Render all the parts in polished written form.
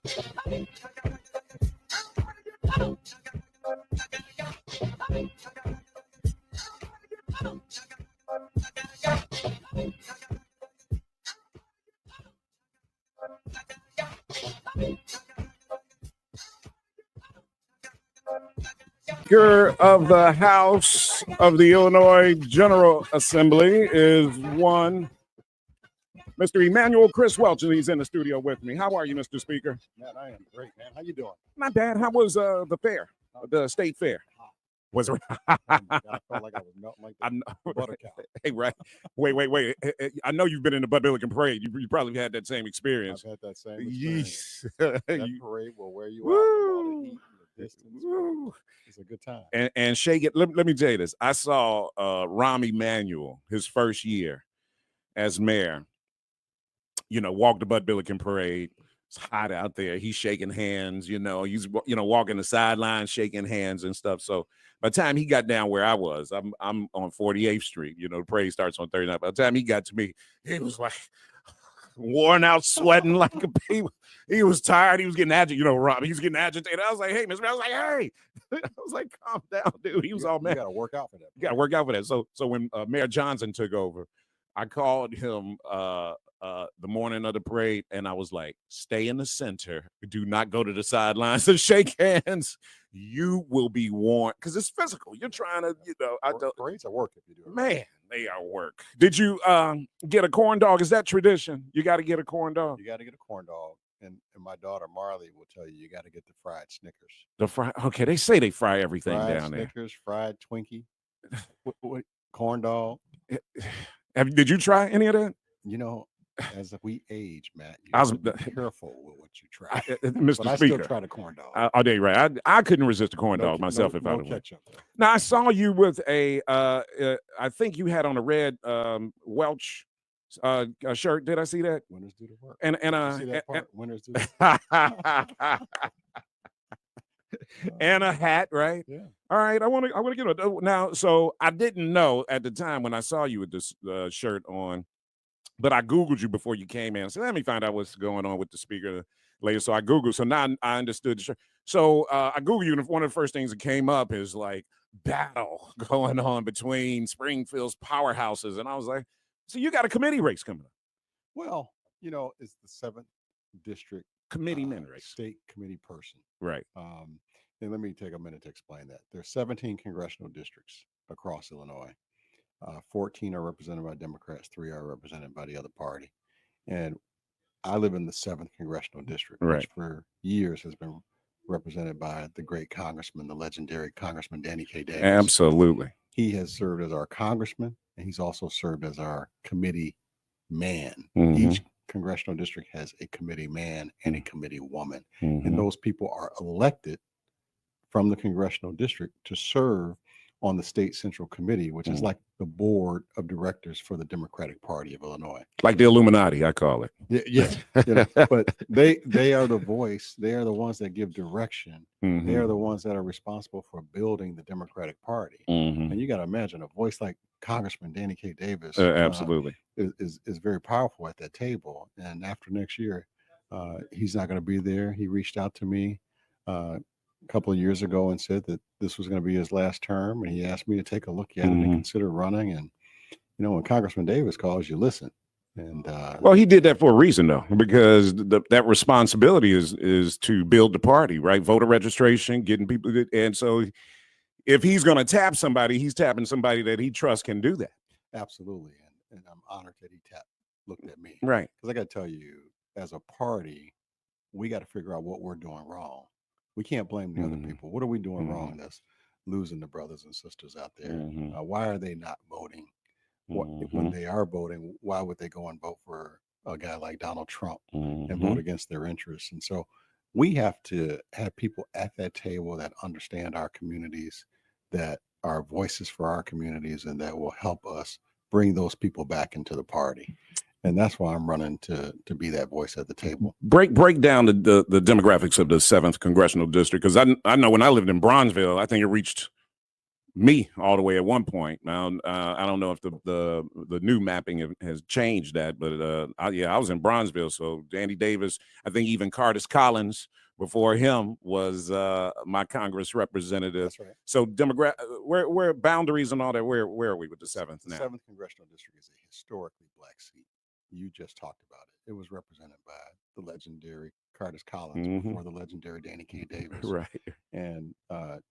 Speaker of the House of the Illinois General Assembly is one Mr. Emanuel Chris Welch, and he's in the studio with me. How are you, Mr. Speaker? Man, I am great, man. How you doing? Not bad. How was the fair, the state fair? Was it? I felt like I was melting like the butter cow. Hey, right. Wait. I know you've been in the Bud Billiken parade. You probably had that same experience. I've had that same experience. That parade will wear you out with all the heat and the distance. It's a good time. And shake it. Let me tell you this. I saw Rahm Emanuel, his first year as mayor, walk the Bud Billiken parade. It's hot out there. He's shaking hands, he's walking the sidelines, shaking hands and stuff. So by the time he got down where I was, I'm on 48th Street, the parade starts on 39th. By the time he got to me, he was like worn out, sweating like a baby. He was tired. He was getting agitated. Rob, he was getting agitated. I was like, hey, Mr. I was like, hey. I was like, calm down, dude. He was all mad. You got to work out for that. You got to work out for that. So when Mayor Johnson took over, I called him the morning of the parade, and I was like, stay in the center. Do not go to the sidelines and shake hands. You will be warned because it's physical. You're trying to, parades are work if you do it. Man, they are work. Did you get a corn dog? Is that tradition? You got to get a corn dog. You got to get a corn dog. And my daughter Marley will tell you got to get the fried Snickers. The fried, okay. They say they fry everything fried down Snickers, fried Twinkie, corn dog. Did you try any of that? As we age, Matt, you I was be careful with what you try. Mr. But I Speaker, still try the corn dog. I did right. I couldn't resist a corn dog myself if I would. Ketchup. Now I saw you with a. I think you had on a red Welch shirt. Did I see that? Winners do the work. Winners do the and a hat, right? Yeah. All right. I want to get a now. So I didn't know at the time when I saw you with this shirt on, but I Googled you before you came in. So let me find out what's going on with the speaker later. So I Googled. So now I understood the shirt. So I Googled you, and one of the first things that came up is like battle going on between Springfield's powerhouses, and I was like, so you got a committee race coming up? Well, it's the 7th district committeeman race, state committee person, right? And let me take a minute to explain that. There are 17 congressional districts across Illinois. 14 are represented by Democrats, 3 are represented by the other party. And I live in the 7th congressional district, right, which for years has been represented by the great congressman, the legendary Congressman Danny K. Davis. Absolutely. He has served as our congressman, and he's also served as our committee man. Mm-hmm. Each congressional district has a committee man and a committee woman. Mm-hmm. And those people are elected from the congressional district to serve on the state central committee, which is like the board of directors for the Democratic Party of Illinois. Like the Illuminati, I call it. Yeah. But they are the voice. They are the ones that give direction. Mm-hmm. They are the ones that are responsible for building the Democratic Party. Mm-hmm. And you got to imagine a voice like Congressman Danny K. Davis. Absolutely. Is very powerful at that table. And after next year, he's not going to be there. He reached out to me a couple of years ago and said that this was going to be his last term, and he asked me to take a look at it and consider running. And when Congressman Davis calls, you listen. And well, he did that for a reason, though, because that responsibility is to build the party, right? Voter registration, getting people, and so if he's going to tap somebody, he's tapping somebody that he trusts can do that. Absolutely, and I'm honored that he looked at me, right? Because I got to tell you, as a party, we got to figure out what we're doing wrong. We can't blame the other people. What are we doing wrong that's losing the brothers and sisters out there? Why are they not voting? When they are voting, why would they go and vote for a guy like Donald Trump and vote against their interests? And so we have to have people at that table that understand our communities, that are voices for our communities, and that will help us bring those people back into the party. And that's why I'm running to be that voice at the table. Break down the demographics of the 7th congressional district, because I know when I lived in Bronzeville, I think it reached me all the way at one point. Now, I don't know if the new mapping has changed that, but I was in Bronzeville. So Danny Davis, I think even Curtis Collins before him was my Congress representative. That's right. So where boundaries and all that, where are we with the 7th now? 7th Congressional District is a historically black seat. You just talked about it. It was represented by the legendary Curtis Collins before the legendary Danny K. Davis. Right. And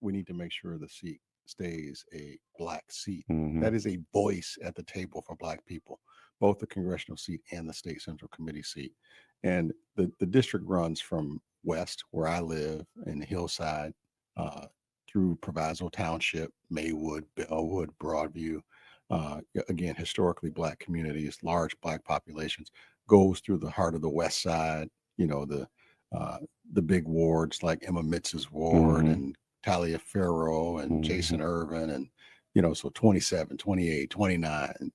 we need to make sure the seat stays a black seat. That is a voice at the table for black people, both the congressional seat and the state central committee seat. And the district runs from west, where I live, in the hillside, through Proviso Township, Maywood, Bellwood, Broadview. Again, historically black communities, large black populations, goes through the heart of the west side, the big wards like Emma Mitz's ward and Talia Farrow and Jason Irvin, and so 27, 28, 29,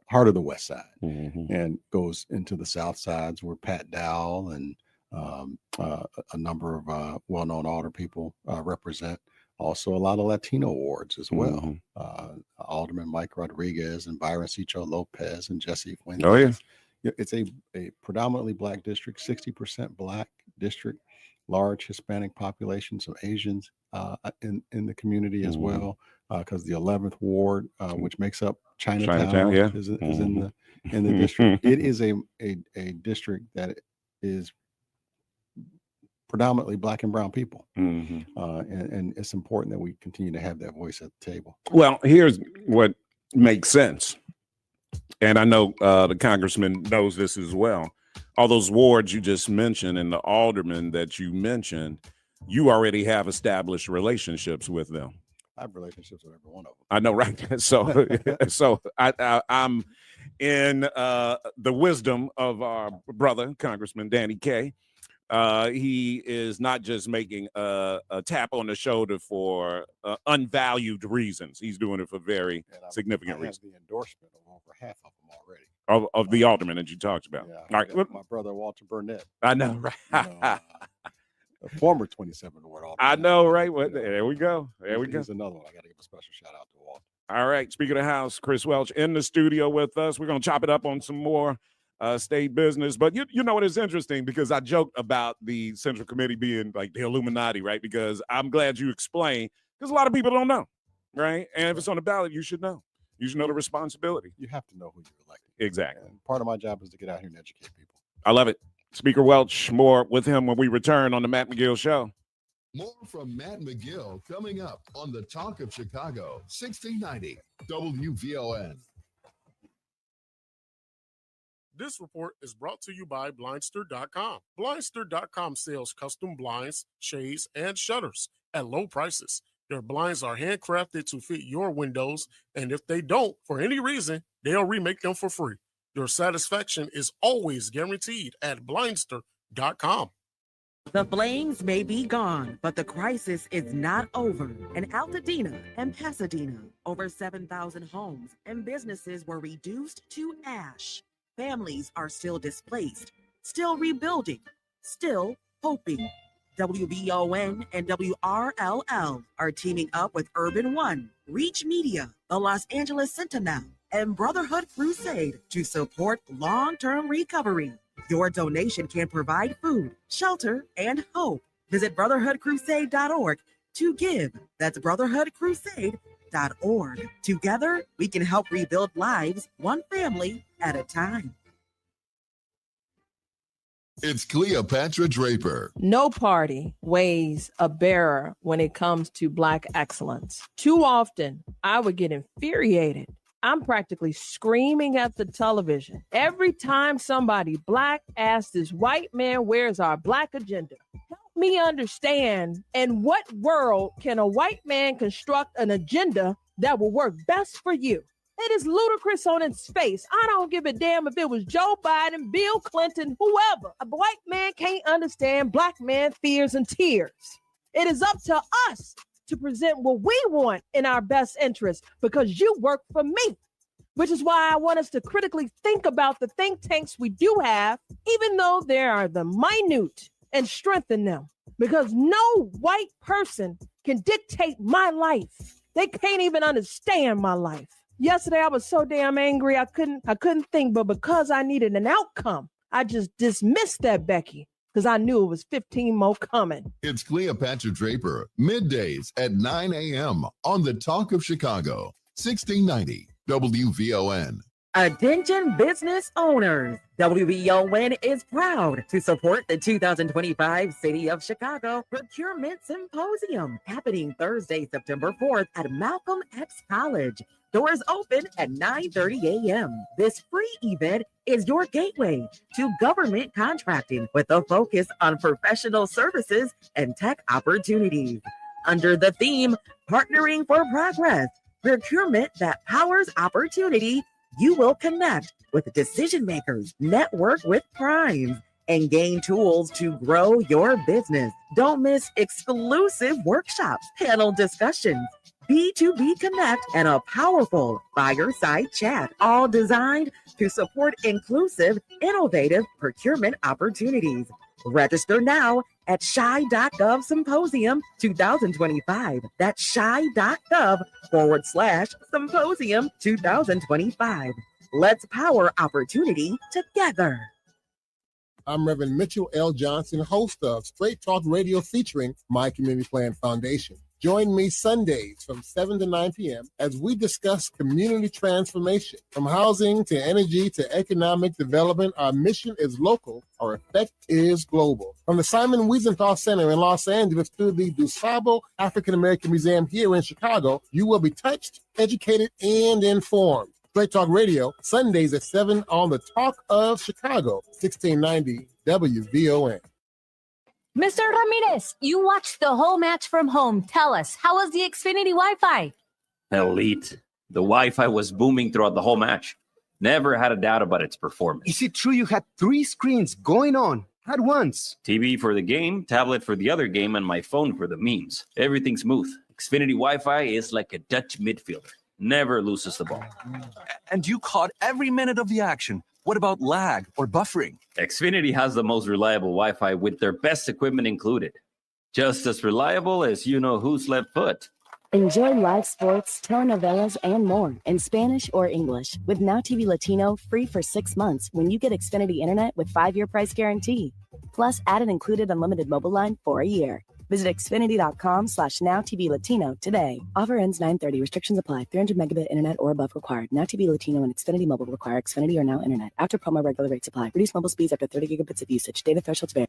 heart of the west side, and goes into the south sides where Pat Dowell and a number of well-known alder people represent. Also, a lot of Latino wards as well. Alderman Mike Rodriguez and Byron Cicho Lopez and Jesse Fuentes. Oh, yeah. It's a predominantly black district, 60% black district, large Hispanic population, some Asians in the community as well, because the 11th ward, which makes up Chinatown is in the district. It is a district that is predominantly black and brown people. And it's important that we continue to have that voice at the table. Well, here's what makes sense. And I know the congressman knows this as well. All those wards you just mentioned and the aldermen that you mentioned, you already have established relationships with them. I have relationships with every one of them. I know, right? So I'm in the wisdom of our brother, Congressman Danny Kaye. He is not just making a tap on the shoulder for unvalued reasons. He's doing it for very significant reasons. I have the endorsement of over half of them already. Of the aldermen that you talked about. Yeah, all right. My brother Walter Burnett. I know, right? A former 27 ward alderman. I know, right? Well, there we go. Here's another one. I got to give a special shout out to Walter. All right. Speaker of the House, Chris Welch in the studio with us. We're going to chop it up on some more state business. But you know what is interesting, because I joked about the Central Committee being like the Illuminati, right? Because I'm glad you explained, because a lot of people don't know, right? And if it's on the ballot, you should know. You should know the responsibility. You have to know who you're electing. Exactly. And part of my job is to get out here and educate people. I love it. Speaker Welch, more with him when we return on the Matt McGill Show. More from Matt McGill coming up on the Talk of Chicago, 1690 WVON. This report is brought to you by Blindster.com. Blindster.com sells custom blinds, shades, and shutters at low prices. Their blinds are handcrafted to fit your windows, and if they don't, for any reason, they'll remake them for free. Your satisfaction is always guaranteed at Blindster.com. The flames may be gone, but the crisis is not over. In Altadena and Pasadena, over 7,000 homes and businesses were reduced to ash. Families are still displaced, still rebuilding, still hoping. WVON and WRLL are teaming up with Urban One, Reach Media, the Los Angeles Sentinel, and Brotherhood Crusade to support long-term recovery. Your donation can provide food, shelter, and hope. Visit brotherhoodcrusade.org to give. That's brotherhoodcrusade.org. Together, we can help rebuild lives one family at a time. It's Cleopatra Draper. No party weighs a bearer when it comes to Black excellence. Too often, I would get infuriated. I'm practically screaming at the television every time somebody Black asks this white man, where's our Black agenda? Help me understand, in what world can a white man construct an agenda that will work best for you? It is ludicrous on its face. I don't give a damn if it was Joe Biden, Bill Clinton, whoever. A white man can't understand Black man fears and tears. It is up to us to present what we want in our best interest, because you work for me, which is why I want us to critically think about the think tanks we do have, even though there are the minute, and strengthen them, because no white person can dictate my life. They can't even understand my life. Yesterday, I was so damn angry, I couldn't think, but because I needed an outcome, I just dismissed that Becky because I knew it was 15 more coming. It's Cleopatra Draper, middays at 9 a.m. on the Talk of Chicago, 1690 WVON. Attention business owners. WVON is proud to support the 2025 City of Chicago Procurement Symposium happening Thursday, September 4th at Malcolm X College. Doors open at 9:30 a.m. This free event is your gateway to government contracting with a focus on professional services and tech opportunities. Under the theme, Partnering for Progress, procurement that powers opportunity, you will connect with decision makers, network with primes, and gain tools to grow your business. Don't miss exclusive workshops, panel discussions, B2B Connect, and a powerful fireside chat, all designed to support inclusive, innovative procurement opportunities. Register now at shy.gov Symposium 2025. That's shy.gov/Symposium 2025. Let's power opportunity together. I'm Reverend Mitchell L. Johnson, host of Straight Talk Radio featuring My Community Plan Foundation. Join me Sundays from 7 to 9 p.m. as we discuss community transformation. From housing to energy to economic development, our mission is local, our effect is global. From the Simon Wiesenthal Center in Los Angeles to the DuSable African American Museum here in Chicago, you will be touched, educated, and informed. Straight Talk Radio, Sundays at 7 on the Talk of Chicago, 1690 WVON. Mr. Ramirez, you watched the whole match from home. Tell us, how was the Xfinity Wi-Fi? Elite. The Wi-Fi was booming throughout the whole match. Never had a doubt about its performance. Is it true you had 3 screens going on at once? TV for the game, tablet for the other game, and my phone for the memes. Everything smooth. Xfinity Wi-Fi is like a Dutch midfielder. Never loses the ball. And you caught every minute of the action. What about lag or buffering? Xfinity has the most reliable Wi-Fi with their best equipment included. Just as reliable as you know who's left foot. Enjoy live sports, telenovelas, and more in Spanish or English with Now TV Latino free for 6 months when you get Xfinity Internet with 5-year price guarantee. Plus, add an included unlimited mobile line for a year. Visit Xfinity.com/NowTVLatino today. Offer ends 9/30. Restrictions apply. 300 megabit internet or above required. Now TV Latino and Xfinity Mobile require Xfinity or Now Internet. After promo, regular rates apply. Reduce mobile speeds after 30 gigabits of usage. Data thresholds vary.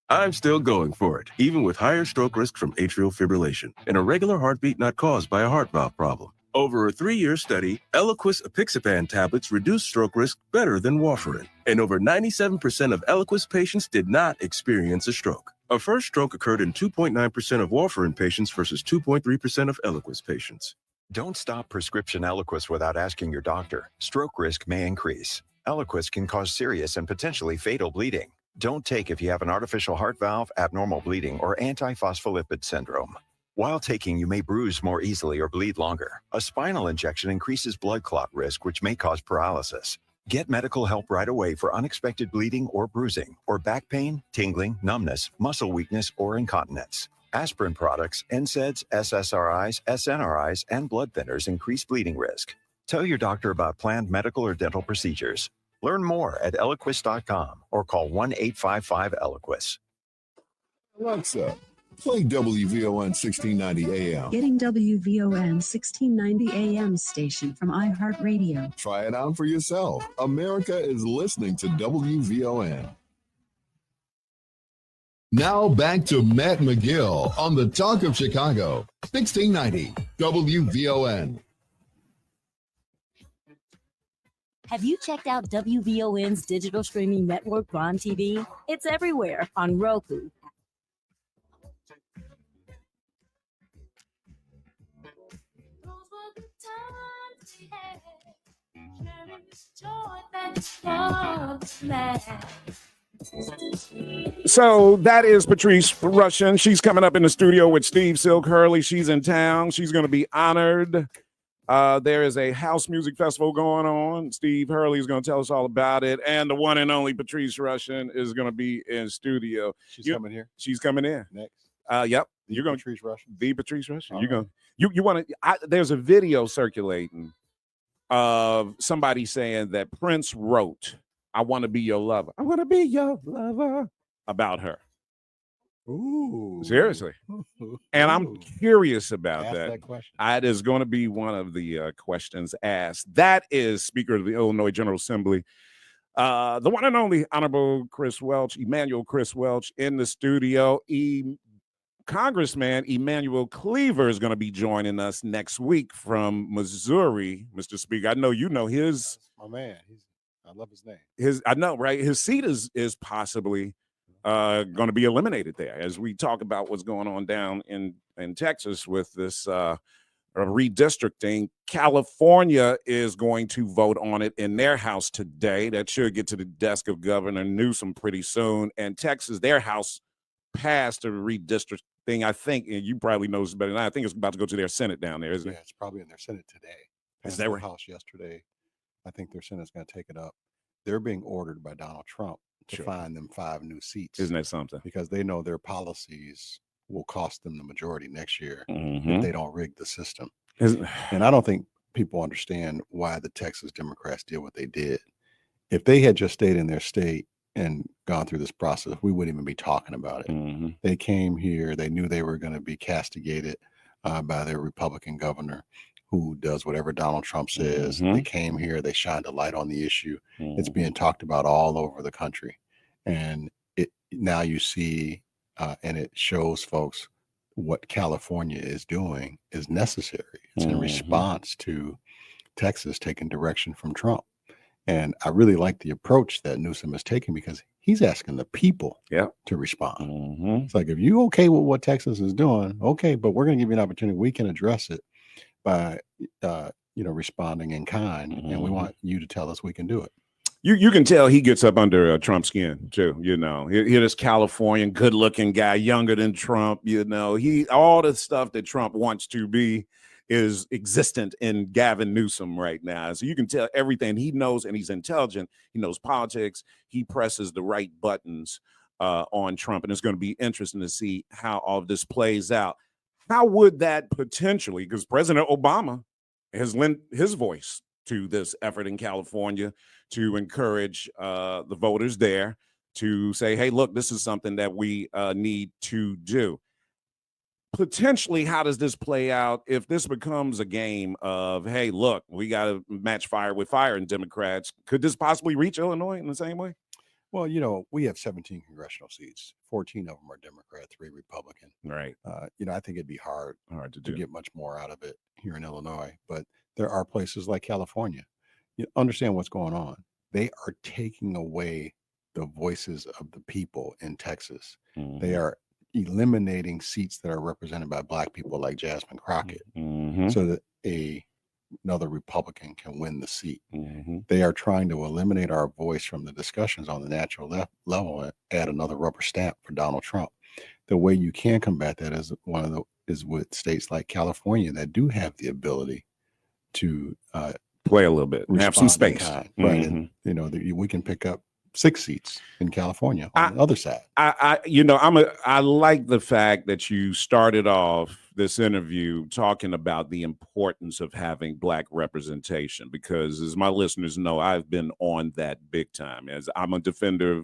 I'm still going for it, even with higher stroke risk from atrial fibrillation, an irregular heartbeat not caused by a heart valve problem. Over a 3-year study, Eliquis apixaban tablets reduced stroke risk better than warfarin, and over 97% of Eliquis patients did not experience a stroke. A first stroke occurred in 2.9% of warfarin patients versus 2.3% of Eliquis patients. Don't stop prescription Eliquis without asking your doctor. Stroke risk may increase. Eliquis can cause serious and potentially fatal bleeding. Don't take if you have an artificial heart valve, abnormal bleeding, or antiphospholipid syndrome. While taking, you may bruise more easily or bleed longer. A spinal injection increases blood clot risk, which may cause paralysis. Get medical help right away for unexpected bleeding or bruising, or back pain, tingling, numbness, muscle weakness, or incontinence. Aspirin products, NSAIDs, SSRIs, SNRIs, and blood thinners increase bleeding risk. Tell your doctor about planned medical or dental procedures. Learn more at Eliquis.com or call 1-855-ELIQUIS. Alexa, play WVON 1690 AM. Getting WVON 1690 AM station from iHeartRadio. Try it out for yourself. America is listening to WVON. Now back to Matt McGill on the Talk of Chicago, 1690 WVON. Have you checked out WVON's digital streaming network, Bond TV? It's everywhere on Roku. So that is Patrice Rushen. She's coming up in the studio with Steve Silk Hurley. She's in town. She's going to be honored. There is a house music festival going on. Steve Hurley is going to tell us all about it. And the one and only Patrice Rushen is going to be in studio. She's coming here? She's coming in. Next. Yep. You're going Patrice Russian. The Patrice Russian. All You're right. going. You want to? There's a video circulating of somebody saying that Prince wrote, "I want to be your lover. I want to be your lover," about her. Ooh. Seriously. And I'm curious about Ask that. that question. It is going to be one of the questions asked. That is Speaker of the Illinois General Assembly, the one and only Honorable Emanuel Chris Welch, in the studio. Congressman Emanuel Cleaver is going to be joining us next week from Missouri, Mr. Speaker. I know you know his. My man. I love his name. I know, right? His seat is possibly going to be eliminated there as we talk about what's going on down in Texas with this redistricting. California is going to vote on it in their House today. That should get to the desk of Governor Newsom pretty soon. And Texas, their House passed a redistricting. I think, and you probably know this better than I think it's about to go to their Senate down there, isn't it? Yeah, it's probably in their Senate today. Is Passed that their right? House yesterday. I think their Senate's going to take it up. They're being ordered by Donald Trump to find them 5 new seats. Isn't that something? Because they know their policies will cost them the majority next year Mm-hmm. if they don't rig the system. And I don't think people understand why the Texas Democrats did what they did. If they had just stayed in their state and gone through this process, we wouldn't even be talking about it. Mm-hmm. They came here. They knew they were going to be castigated by their Republican governor, who does whatever Donald Trump says. Mm-hmm. They came here. They shined a light on the issue. Mm-hmm. It's being talked about all over the country. And now you see, and it shows folks what California is doing is necessary. It's in Mm-hmm. response to Texas taking direction from Trump. And I really like the approach that Newsom is taking because he's asking the people to respond. Mm-hmm. It's like, if you okay with what Texas is doing, okay, but we're going to give you an opportunity. We can address it by, responding in kind. Mm-hmm. And we want you to tell us we can do it. You can tell he gets up under Trump's skin too. He this Californian, good-looking guy, younger than Trump. All the stuff that Trump wants to be is existent in Gavin Newsom right now. So you can tell everything he knows, and he's intelligent. He knows politics. He presses the right buttons on Trump, and it's going to be interesting to see how all of this plays out. How would that potentially, because President Obama has lent his voice to this effort in California to encourage the voters there to say, hey, look, this is something that we need to do. Potentially, how does this play out if this becomes a game of, hey, look, we got to match fire with fire in Democrats? Could this possibly reach Illinois in the same way? Well, we have 17 congressional seats. 14 of them are Democrat, 3 Republican. Right. I think it'd be hard to get much more out of it here in Illinois. But there are places like California. You understand what's going on. They are taking away the voices of the people in Texas. Mm-hmm. They are eliminating seats that are represented by Black people like Jasmine Crockett, mm-hmm. so that another Republican can win the seat. Mm-hmm. They are trying to eliminate our voice from the discussions on the national level and add another rubber stamp for Donald Trump. The way you can combat that is with states like California that do have the ability to play a little bit, have some space, right? And, we can pick up 6 seats in California on the other side. I like the fact that you started off this interview talking about the importance of having Black representation, because as my listeners know, I've been on that big time. As I'm a defender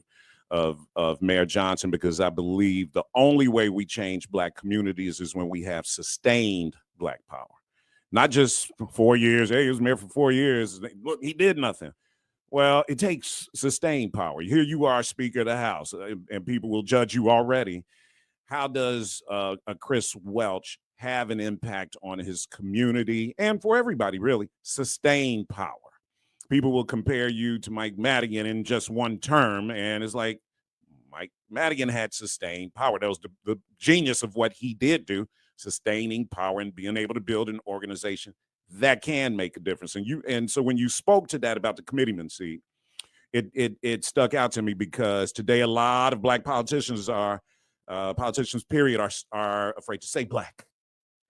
of Mayor Johnson, because I believe the only way we change Black communities is when we have sustained Black power. Not just for 4 years. Hey, he was mayor for 4 years. Look, he did nothing. Well, it takes sustained power. Here you are, Speaker of the House, and people will judge you already. How does a Chris Welch have an impact on his community and for everybody, really? Sustained power. People will compare you to Mike Madigan in just one term, and it's like Mike Madigan had sustained power. That was the genius of what he did do, sustaining power and being able to build an organization that can make a difference. And so when you spoke to that about the committeeman seat, it stuck out to me, because today a lot of Black politicians period are afraid to say Black.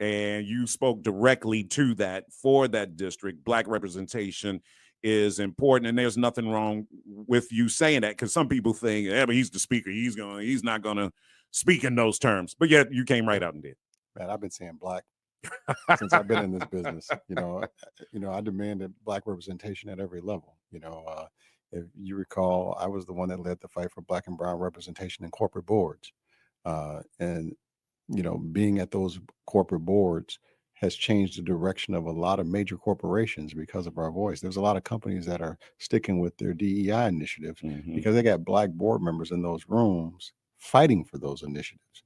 And you spoke directly to that for that district. Black representation is important, and there's nothing wrong with you saying that, because some people think, yeah, but he's the speaker, he's not gonna speak in those terms. But yet you came right out and did. Man, I've been saying black since I've been in this business. I demanded black representation at every level. If you recall, I was the one that led the fight for black and brown representation in corporate boards. And being at those corporate boards has changed the direction of a lot of major corporations because of our voice. There's a lot of companies that are sticking with their DEI initiatives because they got black board members in those rooms fighting for those initiatives.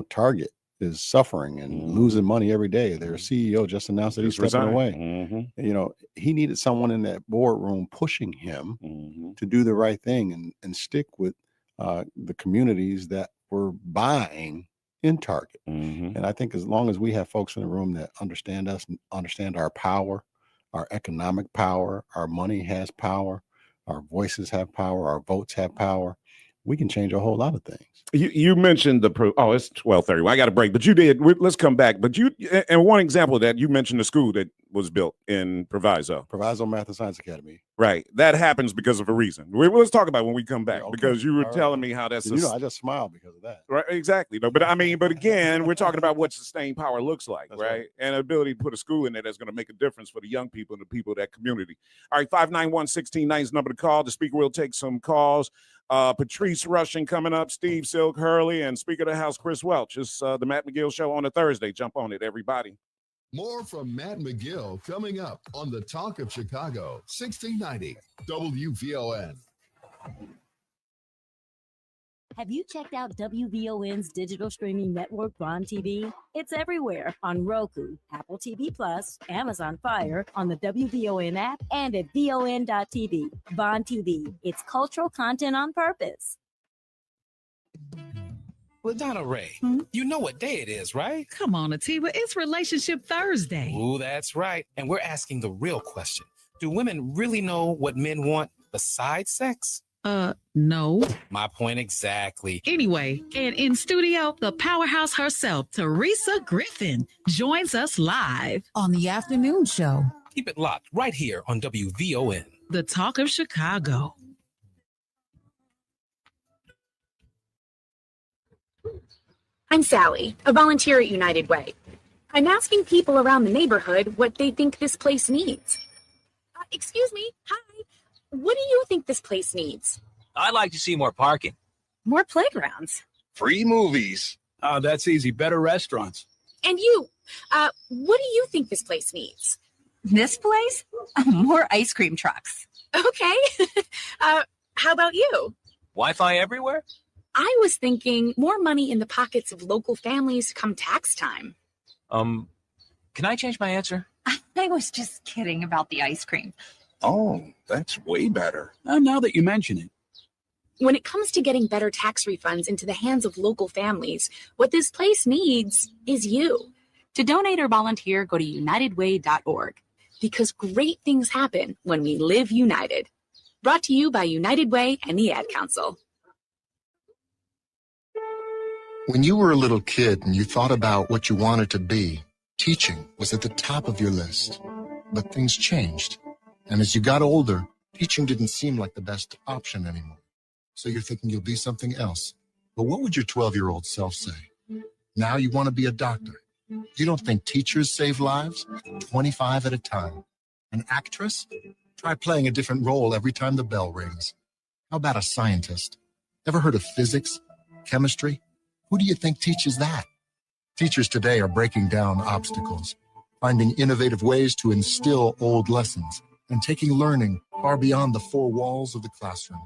Target is suffering and losing money every day. Their CEO just announced that he's stepping away. He needed someone in that boardroom pushing him to do the right thing and stick with the communities that were buying in Target. And I think as long as we have folks in the room that understand us and understand our power, our economic power, our money has power, our voices have power, our votes have power, we can change a whole lot of things. You mentioned it's 12:30. Well, I got a break, but you did. Let's come back. But and one example of that, you mentioned the school that was built in Proviso Math and Science Academy. Right. That happens because of a reason. Let's talk about it when we come back, because you were telling me how that's. I just smiled because of that. Right. Exactly. No, but again, we're talking about what sustained power looks like, right? And ability to put a school in there that's going to make a difference for the young people and the people of that community. All right. 591-1690 is the number to call. The speaker will take some calls. Patrice Rushing coming up, Steve Silk Hurley, and Speaker of the House Chris Welch. It's the Matt McGill Show on a Thursday. Jump on it, everybody. More from Matt McGill coming up on the Talk of Chicago, 1690 WVON. Have you checked out WVON's digital streaming network, WVON TV? It's everywhere on Roku, Apple TV Plus, Amazon Fire, on the WVON app, and at VON.TV. WVON TV, it's cultural content on purpose. LaDonna Ray, you know what day it is, right? Come on, Atiwa, it's Relationship Thursday. Ooh, that's right. And we're asking the real question. Do women really know what men want besides sex? No. My point exactly. Anyway, and in studio, the powerhouse herself, Teresa Griffin, joins us live on the afternoon show. Keep it locked right here on WVON. The Talk of Chicago. I'm Sally, a volunteer at United Way. I'm asking people around the neighborhood what they think this place needs. Excuse me, hi. What do you think this place needs? I'd like to see more parking. More playgrounds. Free movies. Oh, that's easy. Better restaurants. And you, what do you think this place needs? This place? More ice cream trucks. Okay. How about you? Wi-Fi everywhere? I was thinking more money in the pockets of local families come tax time. Can I change my answer? I was just kidding about the ice cream. Oh, that's way better. Now that you mention it. When it comes to getting better tax refunds into the hands of local families, what this place needs is you. To donate or volunteer, go to unitedway.org, because great things happen when we live united. Brought to you by United Way and the Ad Council. When you were a little kid and you thought about what you wanted to be, teaching was at the top of your list. But things changed. And as you got older, teaching didn't seem like the best option anymore. So you're thinking you'll be something else. But what would your 12-year-old self say? Now you want to be a doctor. You don't think teachers save lives? 25 at a time. An actress? Try playing a different role every time the bell rings. How about a scientist? Ever heard of physics? Chemistry? Who do you think teaches that? Teachers today are breaking down obstacles, finding innovative ways to instill old lessons, and taking learning far beyond the four walls of the classroom.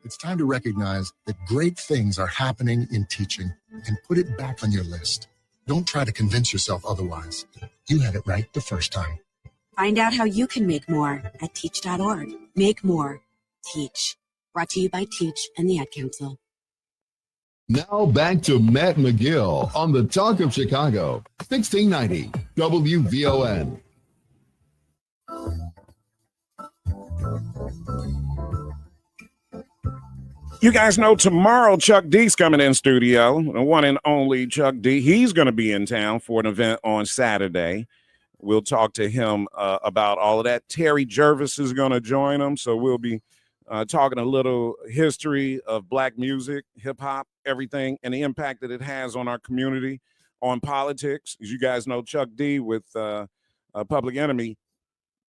It's time to recognize that great things are happening in teaching and put it back on your list. Don't try to convince yourself otherwise. You had it right the first time. Find out how you can make more at teach.org. Make more. Teach. Brought to you by Teach and the Ad Council. Now back to Matt McGill on the Talk of Chicago, 1690 WVON. You guys know tomorrow Chuck D's coming in studio, the one and only Chuck D. He's going to be in town for an event on Saturday. We'll talk to him about all of that. Terry Jervis is going to join him, so we'll be talking a little history of Black music, hip hop, everything, and the impact that it has on our community, on politics. As you guys know, Chuck D with Public Enemy,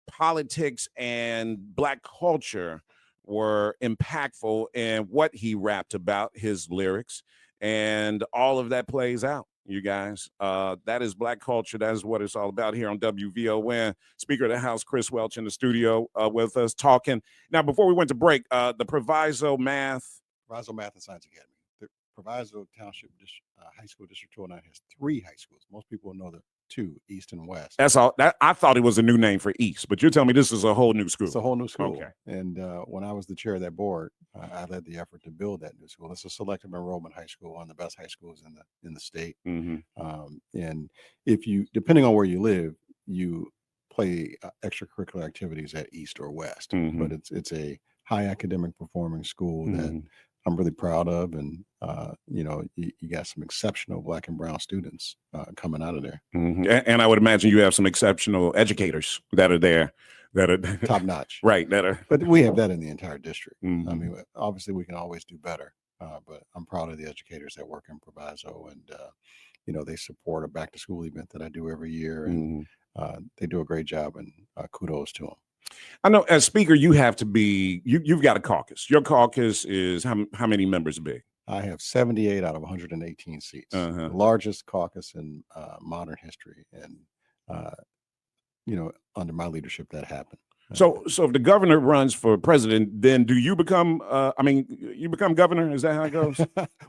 politics and Black culture were impactful in what he rapped about, his lyrics, and all of that plays out. You guys, that is Black culture. That is what it's all about here on WVON. Speaker of the House, Chris Welch, in the studio with us talking. Now, before we went to break, the Proviso Math and Science Academy. The Proviso Township High School District 209 has 3 high schools. Most people know the 2, East and West. That's all. I thought it was a new name for East, but you're telling me this is a whole new school. It's a whole new school. Okay. And when I was the chair of that board, I led the effort to build that new school. It's a selective enrollment high school, one of the best high schools in the state. And if you, depending on where you live, you play extracurricular activities at East or West. But it's a high academic performing school that I'm really proud of, and you got some exceptional Black and brown students coming out of there. And I would imagine you have some exceptional educators that are there, that are top notch, right? But we have that in the entire district. I mean, obviously we can always do better, but I'm proud of the educators that work in Proviso, and they support a back to school event that I do every year, and they do a great job, and kudos to them. I know as speaker, you have to be, you've got a caucus. Your caucus is how many members big? I have 78 out of 118 seats, the largest caucus in modern history. And, under my leadership, that happened. So if the governor runs for president, then do you become, you become governor? Is that how it goes?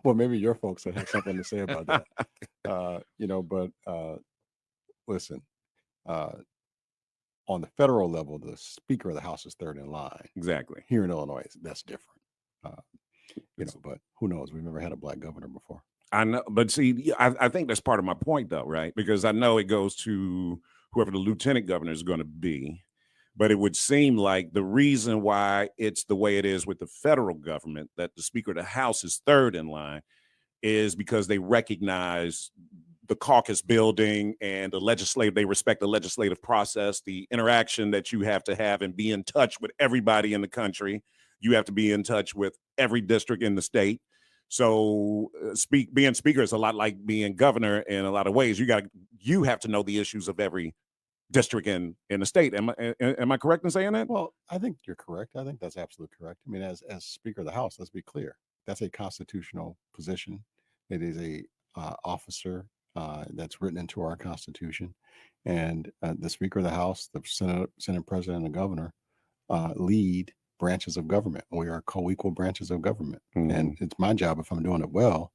Well, maybe your folks will have something to say about that. Listen, on the federal level, the Speaker of the House is third in line. Exactly. Here in Illinois, that's different. But who knows? We've never had a Black governor before. I know, but see, I think that's part of my point, though, right? Because I know it goes to whoever the lieutenant governor is going to be, but it would seem like the reason why it's the way it is with the federal government, that the Speaker of the House is third in line, is because they recognize the caucus building and they respect the legislative process, the interaction that you have to have and be in touch with everybody in the country. You have to be in touch with every district in the state. So being speaker is a lot like being governor in a lot of ways. You have to know the issues of every district in the state. Am I correct in saying that? Well, I think you're correct. I think that's absolutely correct. I mean, as Speaker of the House, let's be clear. That's a constitutional position. It is a officer that's written into our Constitution, and the Speaker of the House, the Senate President, and the Governor lead branches of government. We are co-equal branches of government, and it's my job, if I'm doing it well,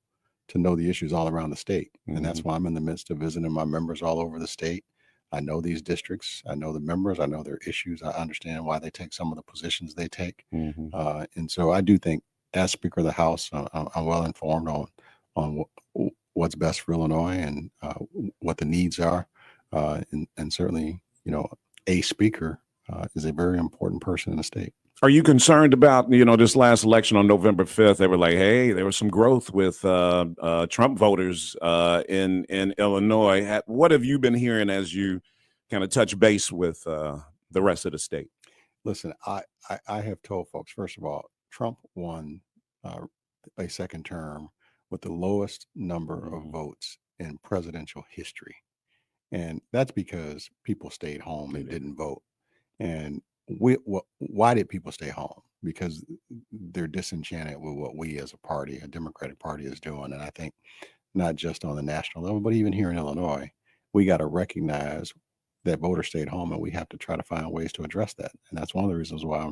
to know the issues all around the state, and that's why I'm in the midst of visiting my members all over the state. I know these districts. I know the members. I know their issues. I understand why they take some of the positions they take, and so I do think, as Speaker of the House, I'm well informed on what's best for Illinois and what the needs are. And certainly, a speaker is a very important person in the state. Are you concerned about, this last election on November 5th? They were like, hey, there was some growth with Trump voters in Illinois. What have you been hearing as you kind of touch base with the rest of the state? Listen, I have told folks, first of all, Trump won a second term with the lowest number of votes in presidential history. And that's because people stayed home and didn't vote. And why did people stay home? Because they're disenchanted with what we as a party, a Democratic Party, is doing. And I think not just on the national level, but even here in Illinois, we got to recognize that voters stayed home, and we have to try to find ways to address that. And that's one of the reasons why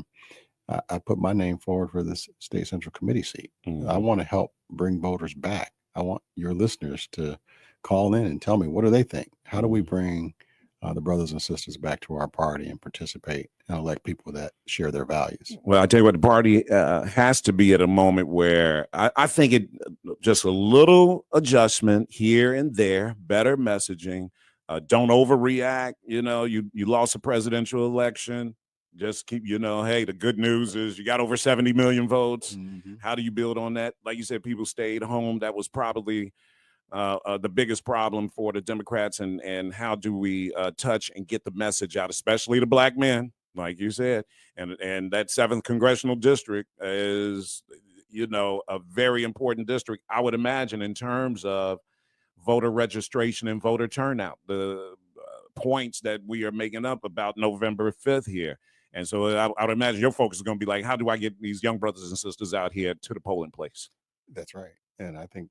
I put my name forward for this state central committee seat. I want to help bring voters back. I want your listeners to call in and tell me, what do they think? How do we bring the brothers and sisters back to our party and participate and elect people that share their values? Well, I tell you what, the party has to be at a moment where I think it just a little adjustment here and there, better messaging. Don't overreact. You lost a presidential election. Just keep, hey, the good news is you got over 70 million votes. How do you build on that? Like you said, people stayed home. That was probably the biggest problem for the Democrats, and how do we touch and get the message out, especially to black men, like you said, and that 7th congressional district is, a very important district, I would imagine, in terms of voter registration and voter turnout, the points that we are making up about November 5th here. And so I would imagine your focus is going to be like, how do I get these young brothers and sisters out here to the polling place? That's right. And I think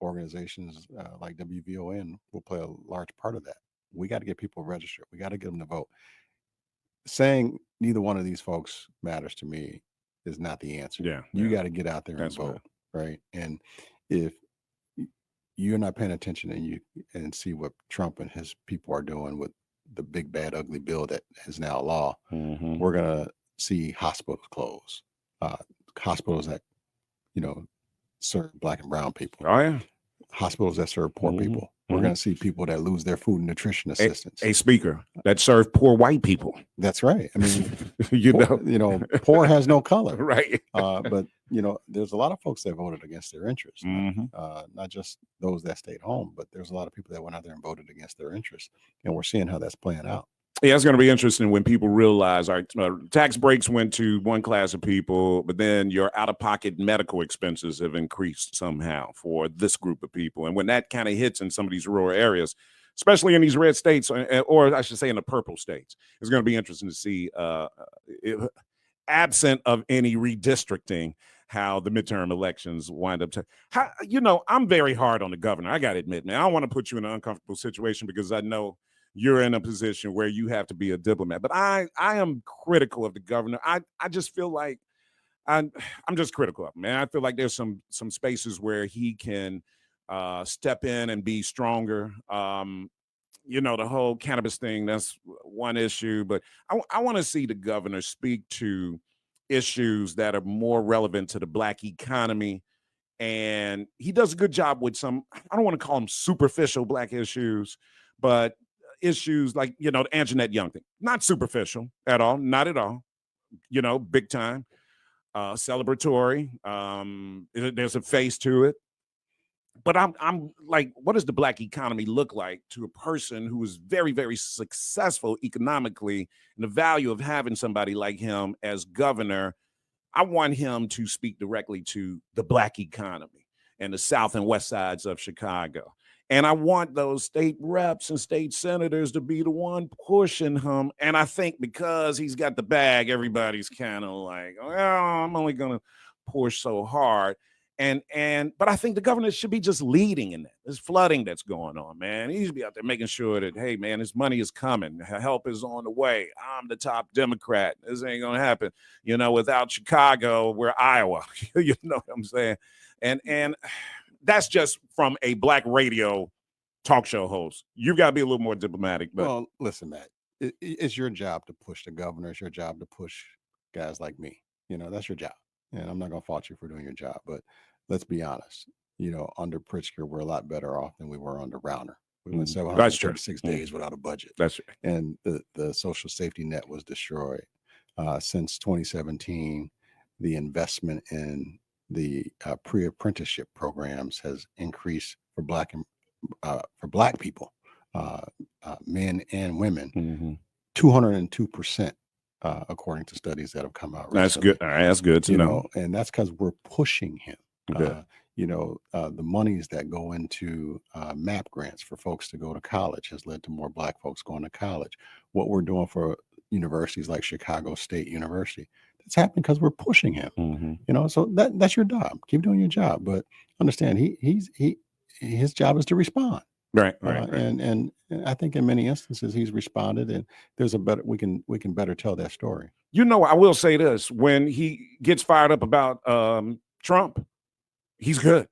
organizations like WVON will play a large part of that. We got to get people registered. We got to get them to vote. Saying neither one of these folks matters to me is not the answer. Yeah. You got to get out there and vote, right? And if you're not paying attention and see what Trump and his people are doing with the big, bad, ugly bill that is now law, we're going to see hospitals close, hospitals that, serve black and brown people. Oh, yeah. Hospitals that serve poor people. We're going to see people that lose their food and nutrition assistance. A speaker that serve poor white people. That's right. I mean, poor has no color. Right. But, there's a lot of folks that voted against their interests, not just those that stayed home, but there's a lot of people that went out there and voted against their interests. And we're seeing how that's playing out. Yeah, it's going to be interesting when people realize our tax breaks went to one class of people, but then your out-of-pocket medical expenses have increased somehow for this group of people. And when that kind of hits in some of these rural areas, especially in these red states, or I should say in the purple states, it's going to be interesting to see, absent of any redistricting, how the midterm elections wind up. I'm very hard on the governor. I got to admit, man, I don't want to put you in an uncomfortable situation because I know you're in a position where you have to be a diplomat. But I am critical of the governor. I just feel like I'm just critical of him, man. I feel like there's some spaces where he can step in and be stronger. The whole cannabis thing, that's one issue. But I want to see the governor speak to issues that are more relevant to the black economy. And he does a good job with some, I don't want to call them superficial black issues, but issues like, the Anjanette Young thing, not superficial at all, not at all, big time, celebratory. There's a face to it, but I'm like, what does the black economy look like to a person who is very, very successful economically, and the value of having somebody like him as governor? I want him to speak directly to the black economy and the south and west sides of Chicago. And I want those state reps and state senators to be the one pushing him. And I think because he's got the bag, everybody's kind of like, oh, I'm only going to push so hard. But I think the governor should be just leading in that. There's flooding that's going on, man. He should be out there making sure that, hey, man, his money is coming. Help is on the way. I'm the top Democrat. This ain't going to happen. Without Chicago, we're Iowa. You know what I'm saying? And that's just from a black radio talk show host. You've got to be a little more diplomatic. But well, listen, Matt, it's your job to push the governor. It's your job to push guys like me. That's your job. And I'm not going to fault you for doing your job. But let's be honest. Under Pritzker, we're a lot better off than we were under Rauner. We went 736 days without a budget. That's right. And the social safety net was destroyed. Since 2017, the investment in the pre-apprenticeship programs has increased for black people, men and women, 202%, according to studies that have come out recently. That's good. All right, that's good to know. And that's because we're pushing him. Okay. The monies that go into MAP grants for folks to go to college has led to more black folks going to college. What we're doing for universities like Chicago State University, it's happening because we're pushing him. So that's your job. Keep doing your job, but understand his job is to respond. Right. And I think in many instances he's responded, and we can better tell that story. I will say this: when he gets fired up about Trump, he's good.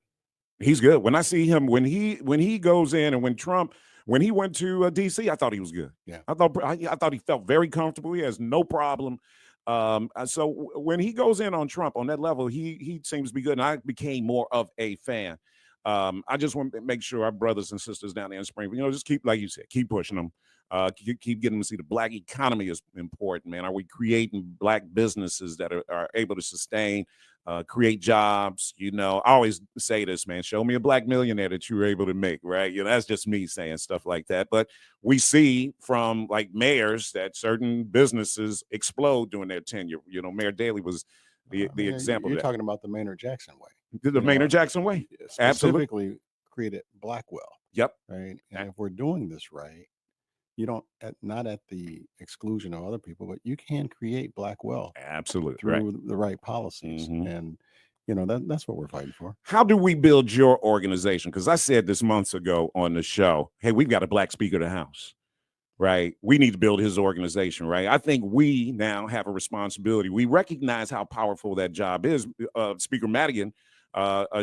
He's good. When I see him, when he goes in, and when he went to DC, I thought he was good. Yeah, I thought he felt very comfortable. He has no problem. So when he goes in on Trump on that level, he seems to be good, and I became more of a fan. I just want to make sure our brothers and sisters down there in Springfield, just keep, like you said, keep pushing them. Keep getting them to see the black economy is important, man. Are we creating black businesses that are able to sustain create jobs. You know, I always say this, man, show me a black millionaire that you were able to make, right? You know, that's just me saying stuff like that. But we see from like mayors that certain businesses explode during their tenure. You know, Mayor Daley was the example You're of that. talking about the Maynard Jackson way. The Maynard Jackson way. Absolutely. Specifically created Blackwell. Yep. Right. And if we're doing this right, you don't, not at the exclusion of other people, but you can create black wealth. Absolutely. Through the right policies. And, you know, that's what we're fighting for. How do we build your organization? Because I said this months ago on the show, hey, we've got a black Speaker of the House, right? We need to build his organization, right? I think we now have a responsibility. We recognize how powerful that job is. Speaker Madigan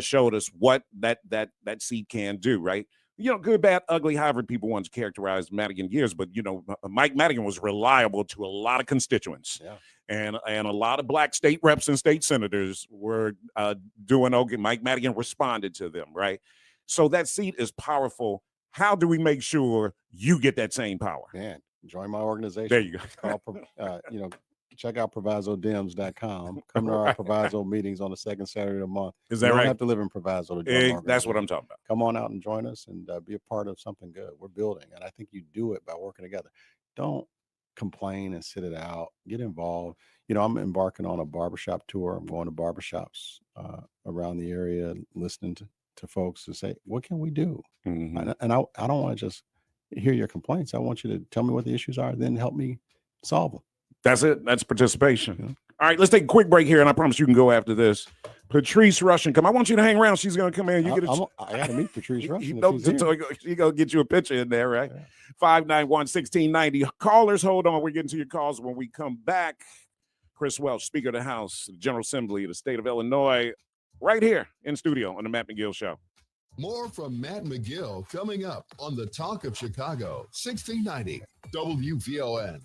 showed us what that seat can do, right? You know, good, bad, ugly, however people want to characterize Madigan years, but, you know, Mike Madigan was reliable to a lot of constituents. Yeah. And a lot of black state reps and state senators were doing okay. Mike Madigan responded to them, right? So that seat is powerful. How do we make sure you get that same power? Man, join my organization. There you go. You know, check out provisodems.com. Come to our Proviso meetings on the second Saturday of the month. Is that you right? don't have to live in Proviso to join. That's what I'm talking about. Come on out and join us and be a part of something good. We're building, and I think you do it by working together. Don't complain and sit it out. Get involved. You know, I'm embarking on a barbershop tour. I'm going to barbershops around the area, listening to folks to say, what can we do? And I don't want to just hear your complaints. I want you to tell me what the issues are, then help me solve them. That's it. That's participation. All right, let's take a quick break here, and I promise you can go after this. Patrice Russian, I want you to hang around. She's going to come in. I got to meet Patrice Russian. She's going to get you a picture in there, right? 591-1690. Callers, hold on. We're getting to your calls when we come back. Chris Welch, Speaker of the House, General Assembly of the state of Illinois, right here in studio on the Matt McGill Show. More from Matt McGill coming up on the Talk of Chicago, 1690 WVON.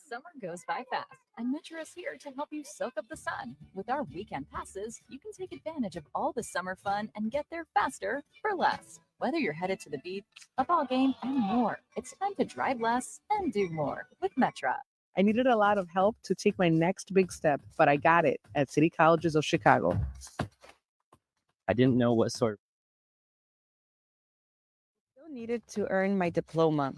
Summer goes by fast, and Metro is here to help you soak up the sun. With our weekend passes, you can take advantage of all the summer fun and get there faster for less. Whether you're headed to the beach, a ball game, and more, it's time to drive less and do more with Metro. I needed a lot of help to take my next big step, but I got it at City Colleges of Chicago. I didn't know what sort. Still needed to earn my diploma.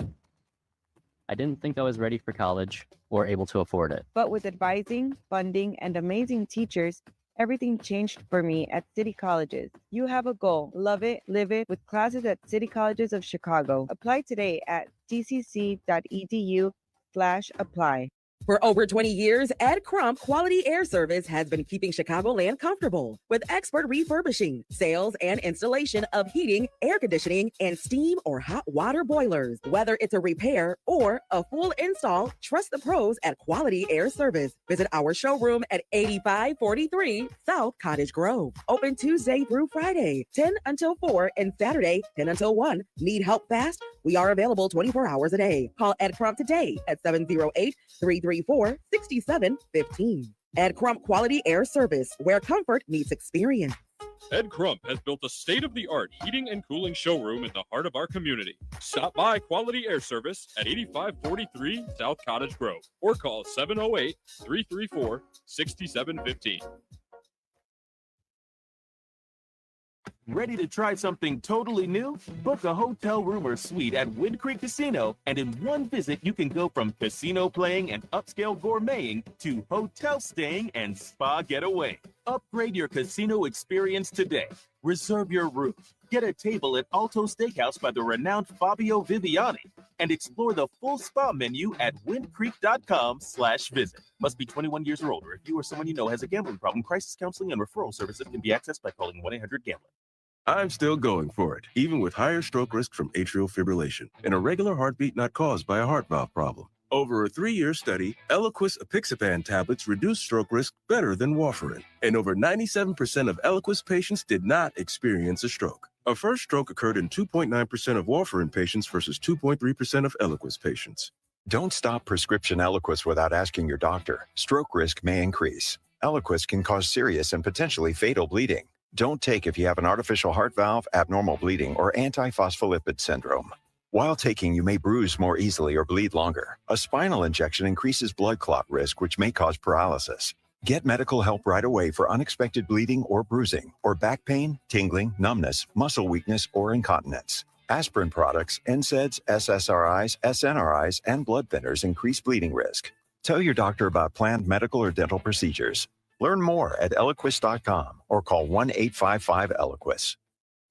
I didn't think I was ready for college or able to afford it. But with advising, funding, and amazing teachers, everything changed for me at City Colleges. You have a goal. Love it, live it with classes at City Colleges of Chicago. Apply today at tcc.edu/apply. For over 20 years, Ed Crump Quality Air Service has been keeping Chicagoland comfortable with expert refurbishing, sales, and installation of heating, air conditioning, and steam or hot water boilers. Whether it's a repair or a full install, trust the pros at Quality Air Service. Visit our showroom at 8543 South Cottage Grove. Open Tuesday through Friday, 10 until 4, and Saturday, 10 until 1. Need help fast? We are available 24 hours a day. Call Ed Crump today at 708-334-6715. Ed Crump Quality Air Service, where comfort meets experience. Ed Crump has built a state-of-the-art heating and cooling showroom in the heart of our community. Stop by Quality Air Service at 8543 South Cottage Grove or call 708-334-6715. Ready to try something totally new? Book a hotel room or suite at Wind Creek Casino, and in one visit, you can go from casino playing and upscale gourmeting to hotel staying and spa getaway. Upgrade your casino experience today. Reserve your room. Get a table at Alto Steakhouse by the renowned Fabio Viviani, and explore the full spa menu at windcreek.com/visit. Must be 21 years or older. If you or someone you know has a gambling problem, crisis counseling and referral services can be accessed by calling 1-800-GAMBLER. I'm still going for it, even with higher stroke risk from atrial fibrillation, an irregular heartbeat not caused by a heart valve problem. Over a 3-year study, Eliquis apixaban tablets reduced stroke risk better than warfarin, and over 97% of Eliquis patients did not experience a stroke. A first stroke occurred in 2.9% of warfarin patients versus 2.3% of Eliquis patients. Don't stop prescription Eliquis without asking your doctor. Stroke risk may increase. Eliquis can cause serious and potentially fatal bleeding. Don't take if you have an artificial heart valve, abnormal bleeding, or antiphospholipid syndrome. While taking, you may bruise more easily or bleed longer. A spinal injection increases blood clot risk, which may cause paralysis. Get medical help right away for unexpected bleeding or bruising, or back pain, tingling, numbness, muscle weakness, or incontinence. Aspirin products, NSAIDs, SSRIs, SNRIs, and blood thinners increase bleeding risk. Tell your doctor about planned medical or dental procedures. Learn more at Eliquis.com or call 1-855-ELIQUIS.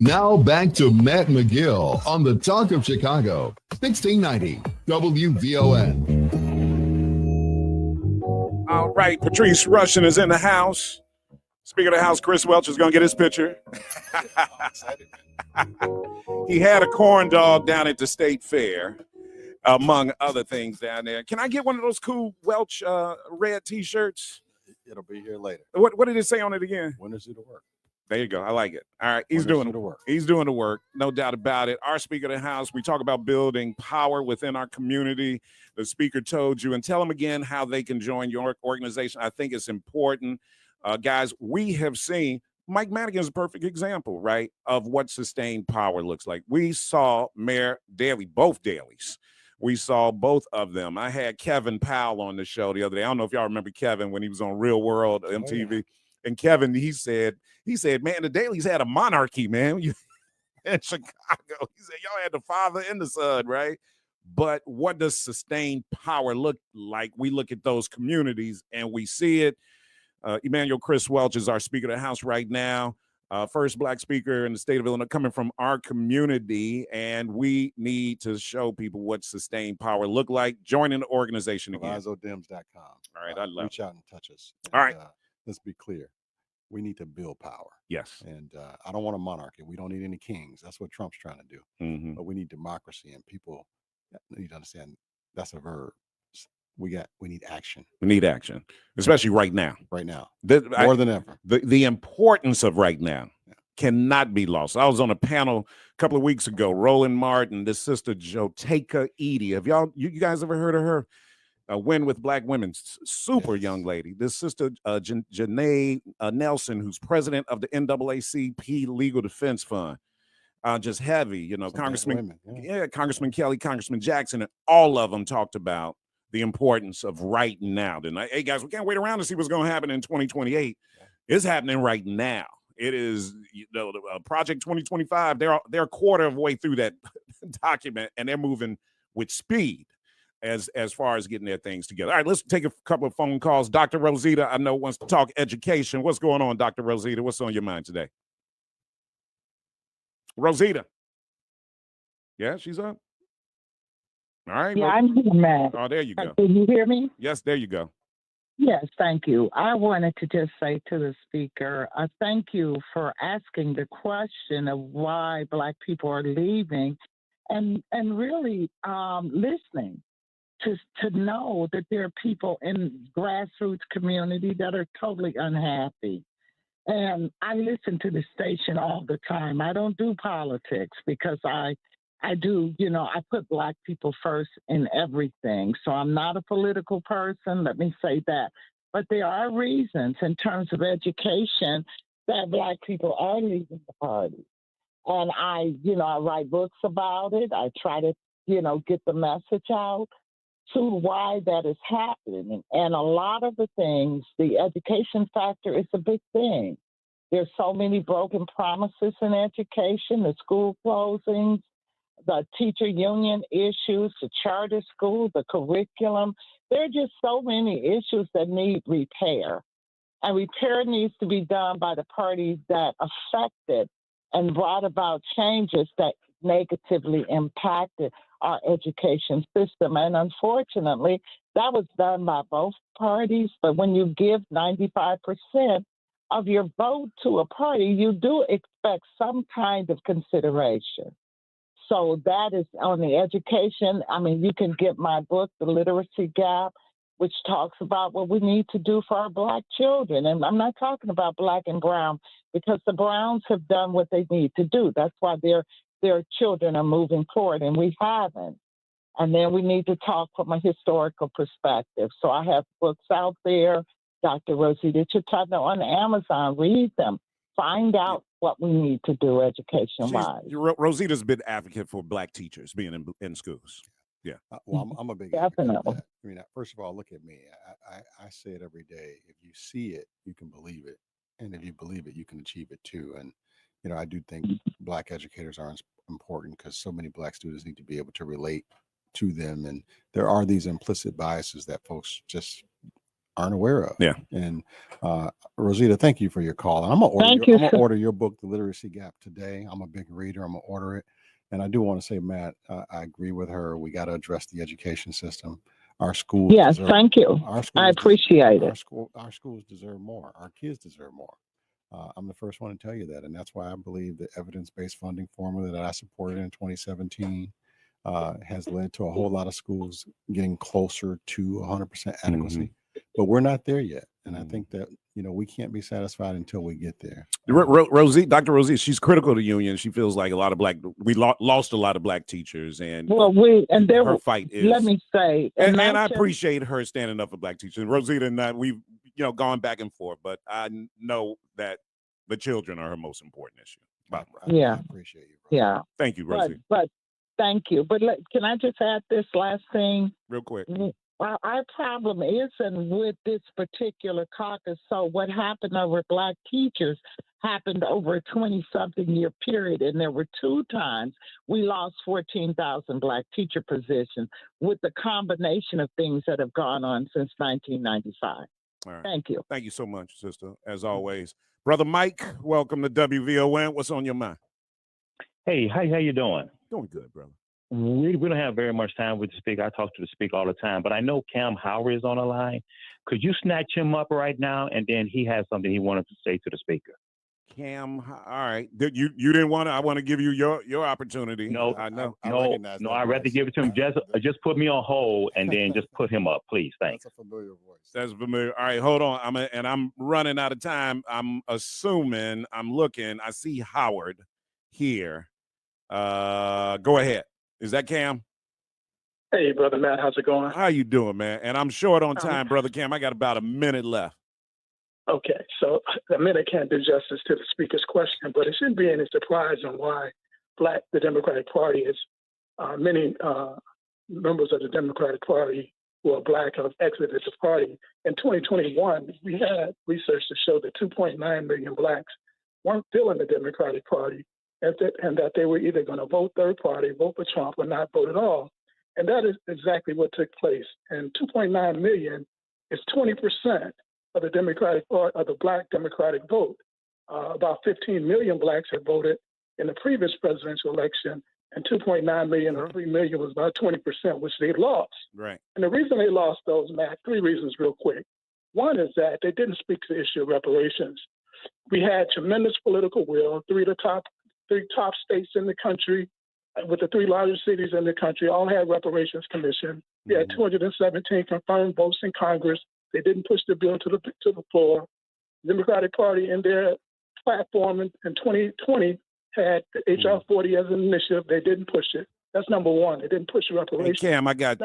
Now back to Matt McGill on the Talk of Chicago, 1690 WVON. All right, Patrice Rushen is in the house. Speaker of the House, Chris Welch, is going to get his picture. He had a corn dog down at the State Fair, among other things down there. Can I get one of those cool Welch red T-shirts? It'll be here later. What did it say on it again? Winners do the work. There you go. I like it. All right. He's Winners doing do the work. He's doing the work. No doubt about it. Our Speaker of the House, we talk about building power within our community. The Speaker told you, and tell them again how they can join your organization. I think it's important. Guys, we have seen Mike Madigan is a perfect example, right, of what sustained power looks like. We saw Mayor Daley, both Daleys. We saw both of them. I had Kevin Powell on the show the other day. I don't know if y'all remember Kevin when he was on Real World MTV. Oh, yeah. And Kevin, he said, man, the Daleys had a monarchy, man. In Chicago. He said, y'all had the father and the son, right? But what does sustained power look like? We look at those communities and we see it. Emanuel Chris Welch is our Speaker of the House right now. First Black speaker in the state of Illinois, coming from our community, and we need to show people what sustained power look like. Joining the organization again. ProvizioDems.com. All right, I love reach out and touch us. And, all right. Let's be clear. We need to build power. Yes. And I don't want a monarchy. We don't need any kings. That's what Trump's trying to do. Mm-hmm. But we need democracy, and people need to understand that's a verb. We need action. We need action, especially right now. Right now, more than ever. The importance of right now cannot be lost. I was on a panel a couple of weeks ago. Roland Martin, this sister Joteka Edie. Have you guys ever heard of her? Win with Black Women, super young lady. This sister Janae Nelson, who's president of the NAACP Legal Defense Fund. Just heavy, Congressman, Congressman Kelly, Congressman Jackson, and all of them talked about the importance of right now. Hey guys, we can't wait around to see what's going to happen in 2028. It's happening right now. It is, Project 2025. They're a quarter of the way through that document, and they're moving with speed as far as getting their things together. All right, let's take a couple of phone calls. Dr. Rosita, I know, wants to talk education. What's going on, Dr. Rosita? What's on your mind today? Rosita. Yeah, she's up. All right. Yeah, I'm here, Matt. Oh, there you go. Can you hear me? Yes, there you go. Yes, thank you. I wanted to just say to the speaker, thank you for asking the question of why Black people are leaving and really listening to know that there are people in grassroots community that are totally unhappy. And I listen to the station all the time. I don't do politics because I do, I put Black people first in everything. So I'm not a political person, let me say that. But there are reasons in terms of education that Black people are leaving the party. And I write books about it. I try to, get the message out to why that is happening. And a lot of the things, the education factor is a big thing. There's so many broken promises in education, the school closings, the teacher union issues, the charter school, the curriculum. There are just so many issues that need repair. And repair needs to be done by the parties that affected and brought about changes that negatively impacted our education system. And unfortunately, that was done by both parties. But when you give 95% of your vote to a party, you do expect some kind of consideration. So that is on the education. I mean, you can get my book, The Literacy Gap, which talks about what we need to do for our Black children. And I'm not talking about Black and brown, because the Browns have done what they need to do. That's why their children are moving forward, and we haven't. And then we need to talk from a historical perspective. So I have books out there, Dr. Rosita Chitano on Amazon. Read them. Find out what we need to do education-wise. Rosita's been advocate for Black teachers being in schools. Yeah. Well, I'm a big advocate of that. I mean, first of all, look at me. I say it every day. If you see it, you can believe it. And if you believe it, you can achieve it too. And, I do think Black educators are important because so many Black students need to be able to relate to them. And there are these implicit biases that folks just aren't aware of. Yeah. And Rosita, thank you for your call. And I'm gonna order your book, The Literacy Gap, today. I'm a big reader. I'm gonna order it. And I do want to say, Matt, I agree with her. We got to address the education system. Our schools. Yes, thank you. I appreciate it. Our schools deserve more. Our kids deserve more. I'm the first one to tell you that. And that's why I believe the evidence-based funding formula that I supported in 2017 has led to a whole lot of schools getting closer to 100% adequacy. But we're not there yet. And I think that, we can't be satisfied until we get there. Dr. Rosie, she's critical to union. She feels like we lost a lot of Black teachers. And her fight is. Let me say. And I appreciate her standing up for Black teachers. Rosita and I, we've, gone back and forth, but I know that the children are her most important issue. I appreciate you. Bro. Yeah. Thank you, Rosie. But thank you. But can I just add this last thing? Real quick. Our problem isn't with this particular caucus. So what happened over Black teachers happened over a 20-something year period. And there were 2 times we lost 14,000 Black teacher positions with the combination of things that have gone on since 1995. All right. Thank you. Thank you so much, sister, as always. Brother Mike, welcome to WVON. What's on your mind? Hey, how you doing? Doing good, brother. We don't have very much time with the speaker. I talk to the speaker all the time, but I know Cam Howard is on the line. Could you snatch him up right now? And then he has something he wanted to say to the speaker. Cam, all right. You didn't want to. I want to give you your opportunity. No, I know. I'd rather give it to him. Just put me on hold and then just put him up, please. Thanks. That's a familiar voice. That's familiar. All right, hold on. I'm running out of time. I'm assuming I'm looking. I see Howard here. Go ahead. Is that Cam? Hey, Brother Matt, how's it going? How you doing, man? And I'm short on time, Brother Cam. I got about a minute left. Okay, so a minute can't do justice to the speaker's question, but it shouldn't be any surprise on why the Democratic Party is many members of the Democratic Party who are Black have exited the party. In 2021, we had research to show that 2.9 million Blacks weren't still in the Democratic Party, and that they were either going to vote third party, vote for Trump, or not vote at all. And that is exactly what took place. And 2.9 million is 20% of the Democratic or of the Black Democratic vote. About 15 million Blacks had voted in the previous presidential election, and 2.9 million or 3 million was about 20%, which they lost. Right. And the reason they lost those, Matt, 3 reasons real quick. One is that they didn't speak to the issue of reparations. We had tremendous political will. 3 top states in the country, with the 3 largest cities in the country, all had reparations commission. We had 217 confirmed votes in Congress. They didn't push the bill to the floor. The Democratic Party in their platform in 2020 had the HR 40 as an initiative. They didn't push it. That's number one. They didn't push reparations. Hey, Cam, I got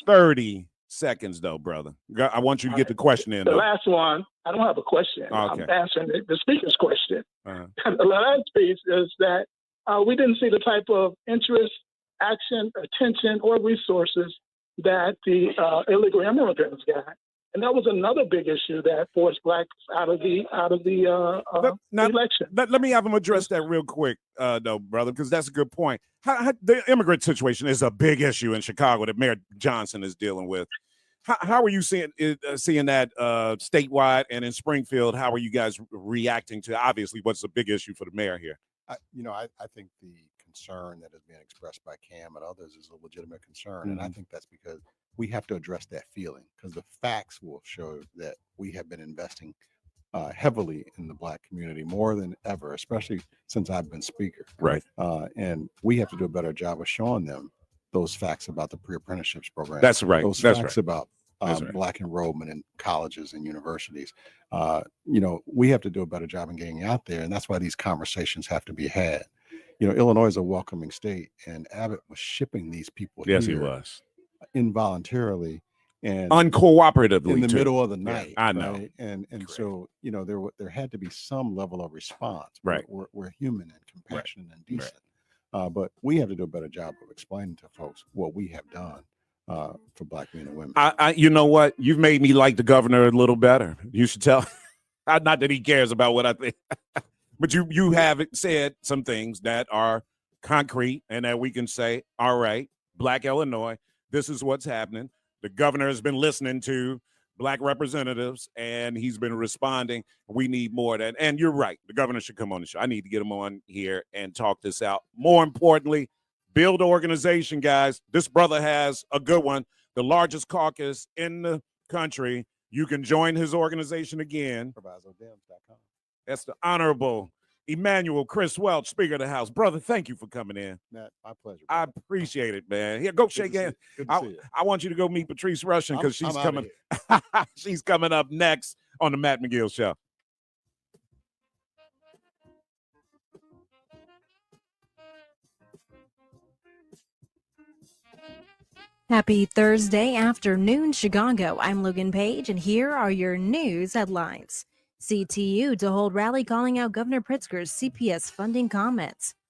30 seconds though, brother. I want you to get the question in. The last one, I don't have a question. Okay. I'm answering the speaker's question. The last piece is that we didn't see the type of interest, action, attention, or resources that the illegal immigrants got. And that was another big issue that forced Blacks out of the election. Let me have him address that real quick, though, brother, because that's a good point. How the immigrant situation is a big issue in Chicago that Mayor Johnson is dealing with. How are you seeing that statewide and in Springfield? How are you guys reacting to obviously what's a big issue for the mayor here? I think the concern that is being expressed by Cam and others is a legitimate concern, and I think that's because we have to address that feeling, because the facts will show that we have been investing heavily in the Black community more than ever, especially since I've been speaker. Right. And we have to do a better job of showing them those facts about the pre-apprenticeships program. That's right. Those facts about Black enrollment in colleges and universities. We have to do a better job in getting out there, and that's why these conversations have to be had. Illinois is a welcoming state, and Abbott was shipping these people Yes, here he was. involuntarily, and uncooperatively in the too. middle of the Yeah, night. I know. Right? And so, you know, there had to be some level of response. Right. We're human and compassionate and decent. But we have to do a better job of explaining to folks what we have done for Black men and women. You know what? You've made me like the governor a little better. You should tell. Not that he cares about what I think, but you have said some things that are concrete and that we can say, all right, Black Illinois, this is what's happening. The governor has been listening to Black representatives and he's been responding. We need more of that. And you're right. The governor should come on the show. I need to get him on here and talk this out. More importantly, build organization, guys. This brother has a good one. The largest caucus in the country. You can join his organization again. ProvisoDems.com. That's the Honorable Emanuel Chris Welch, Speaker of the House. Brother, thank you for coming in. Matt, my pleasure. I appreciate it, man. Here, go shake hands. I want you to go meet Patrice Rushen because she's coming. She's coming up next on the Matt McGill Show. Happy Thursday afternoon, Chicago. I'm Logan Page, and here are your news headlines. CTU to hold rally calling out Governor Pritzker's CPS funding comments.